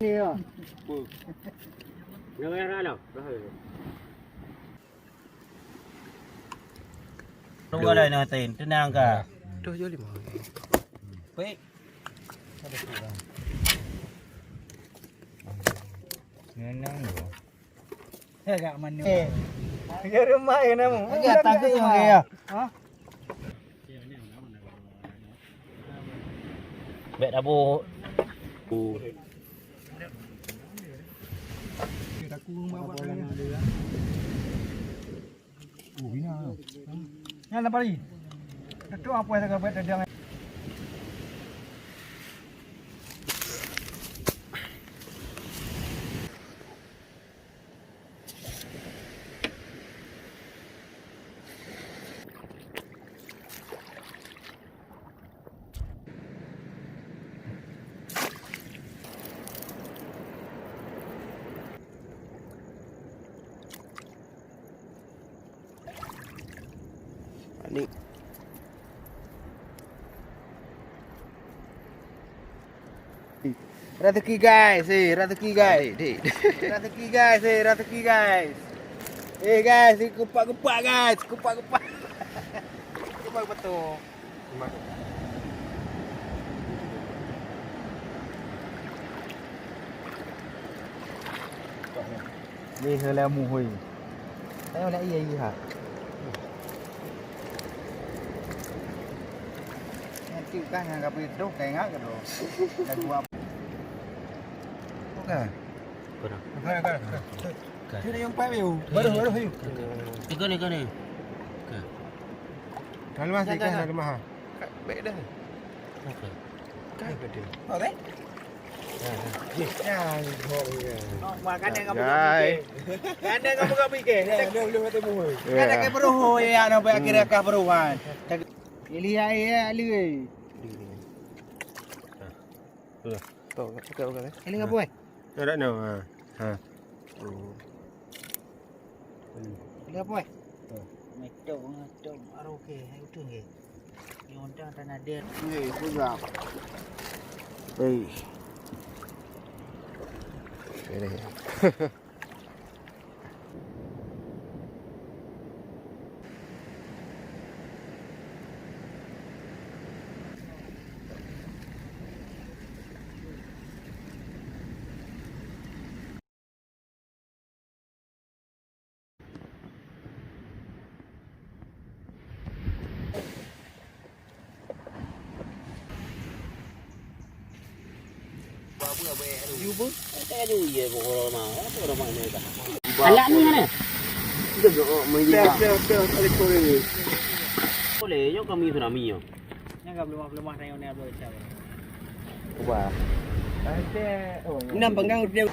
Ni ah. Jangan lah. Tunggu dah natin. Tenang ka. Dah joli mah. Baik. Nenang tu. Agak mana? Ya rumah ya namu. Agak takut yang ya. Ha? Baik dapur. Aku bawa dia. Bina. Yang apa lagi? Itu apa yang tak buat dia? Ni. Rezeki guys, rezeki guys. Dik. Rezeki guys, rezeki guys. Guys, kupak-kupak guys, kupak-kupak. Kupak betul. Ni helamu hui. Saya nak iya ha. Nanti kan yang kapi itu kayak ngak gitu. Dan gua. Oke. Kurang. Ini yang payu. Baru hiu. Tiga ni. Kalau masih kan ada mahal. Baik dah. Okey. Kai ke dia? Okey. Ya, ya. Makan yang kamu Guys. Kan yang kamu gak pikir. Dia belum bertemu. Kan ada peruh ya nak akhirnya kah peruhan. Ini ya ali. Tahu bukan. Ini apa eh? Ada no. Ha. Ini apa eh? Ngecok aroke, itu nge. Yang dah tanah dia. Ni pula. Ei. Ini. Jumpa? Tak ada je pokok rumah. Apa rumah ni tak? Alat ni mana? Kita go mengiba. Boleh, yo kami tsunami yo. Yang belum tengok ni apa cakap. Ubah. Ada. Oh. Enam penggang dia.